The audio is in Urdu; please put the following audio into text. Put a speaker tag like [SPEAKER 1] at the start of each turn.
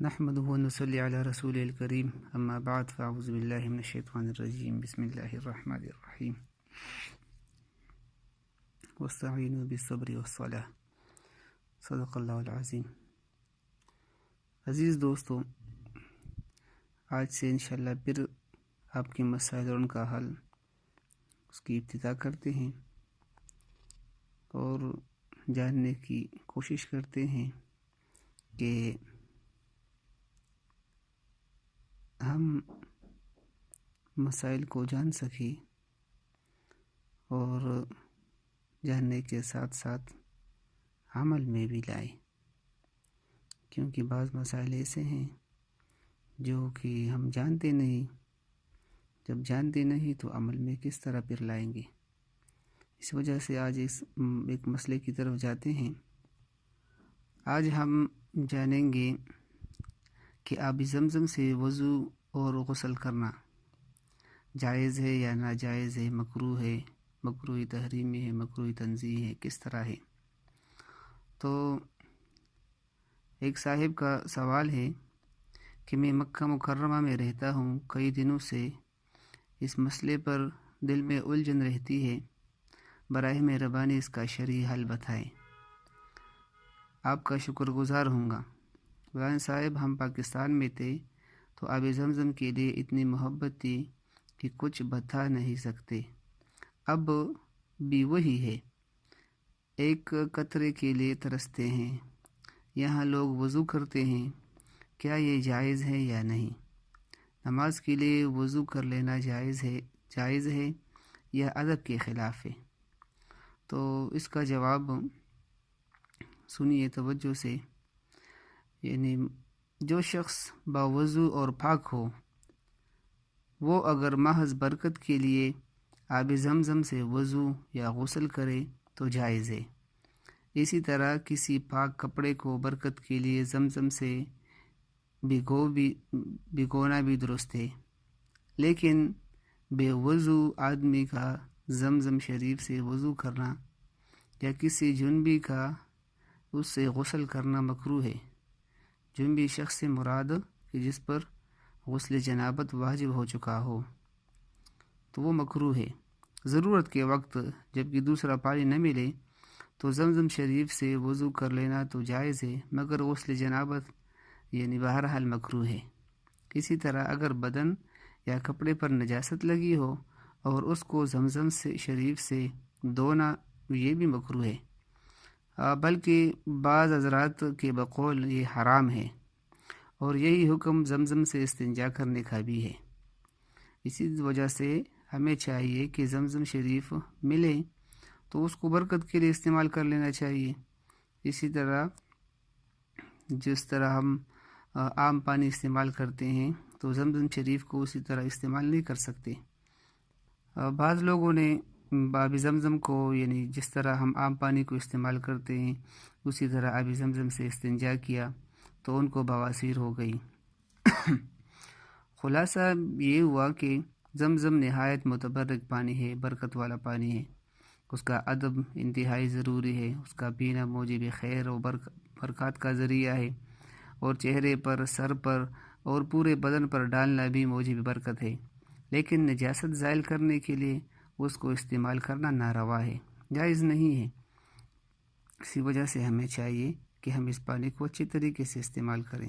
[SPEAKER 1] نحمده ونصلي على رسول الكريم اما بعد فاعوذ بالله من الشیطان الرجیم بسم اللہ الرحمن الرحیم واستعینوا بالصبر والصلاة صدق اللہ العظیم۔ عزیز دوستو، آج سے انشاءاللہ پھر آپ کے مسائل اور ان کا حل اس کی ابتدا کرتے ہیں اور جاننے کی کوشش کرتے ہیں کہ ہم مسائل کو جان سکیں اور جاننے کے ساتھ ساتھ عمل میں بھی لائیں، کیونکہ بعض مسائل ایسے ہیں جو کہ ہم جانتے نہیں، جب جانتے نہیں تو عمل میں کس طرح پھر لائیں گے۔ اس وجہ سے آج ایک مسئلے کی طرف جاتے ہیں۔ آج ہم جانیں گے کہ آب زمزم سے وضو اور غسل کرنا جائز ہے یا ناجائز ہے، مکروہ ہے، مکروہ تحریمی ہے، مکروہ تنزیہی ہے، کس طرح ہے۔ تو ایک صاحب کا سوال ہے کہ میں مکہ مکرمہ میں رہتا ہوں، کئی دنوں سے اس مسئلے پر دل میں الجھن رہتی ہے، براہ مہربانی اس کا شرعی حل بتائیں، آپ کا شکر گزار ہوں گا۔ مولانا صاحب، ہم پاکستان میں تھے تو آب زمزم کے لیے اتنی محبت تھی کہ کچھ بتا نہیں سکتے، اب بھی وہی ہے، ایک قطرے کے لیے ترستے ہیں۔ یہاں لوگ وضو کرتے ہیں، کیا یہ جائز ہے یا نہیں؟ نماز کے لیے وضو کر لینا جائز ہے یا ادب کے خلاف ہے؟ تو اس کا جواب سنیے توجہ سے۔ یعنی جو شخص باوضو اور پاک ہو، وہ اگر محض برکت کے لیے آب زمزم سے وضو یا غسل کرے تو جائز ہے۔ اسی طرح کسی پاک کپڑے کو برکت کے لیے زمزم سے بھگونا بھی درست ہے، لیکن بے وضو آدمی کا زمزم شریف سے وضو کرنا یا کسی جنبی کا اس سے غسل کرنا مکروہ ہے۔ جنبی شخص سے مراد کہ جس پر غسل جنابت واجب ہو چکا ہو تو وہ مکروہ ہے۔ ضرورت کے وقت جب کہ دوسرا پانی نہ ملے تو زمزم شریف سے وضو کر لینا تو جائز ہے، مگر غسل جنابت یعنی بہرحال مکروہ ہے۔ اسی طرح اگر بدن یا کپڑے پر نجاست لگی ہو اور اس کو زمزم شریف سے دھونا، یہ بھی مکروہ ہے، بلکہ بعض حضرات کے بقول یہ حرام ہے، اور یہی حکم زمزم سے استنجا کرنے کا بھی ہے۔ اسی وجہ سے ہمیں چاہیے کہ زمزم شریف ملے تو اس کو برکت کے لیے استعمال کر لینا چاہیے۔ اسی طرح جس طرح ہم عام پانی استعمال کرتے ہیں تو زمزم شریف کو اسی طرح استعمال نہیں کر سکتے۔ بعض لوگوں نے آب زمزم کو یعنی جس طرح ہم عام پانی کو استعمال کرتے ہیں اسی طرح آب زمزم سے استنجا کیا تو ان کو بواسیر ہو گئی۔ خلاصہ یہ ہوا کہ زمزم نہایت متبرک پانی ہے، برکت والا پانی ہے، اس کا ادب انتہائی ضروری ہے، اس کا پینا موجب خیر و برکات کا ذریعہ ہے، اور چہرے پر، سر پر اور پورے بدن پر ڈالنا بھی موجب برکت ہے، لیکن نجاست زائل کرنے کے لیے اس کو استعمال کرنا ناروا ہے، جائز نہیں ہے۔ اسی وجہ سے ہمیں چاہیے کہ ہم اس پانی کو اچھی طریقے سے استعمال کریں۔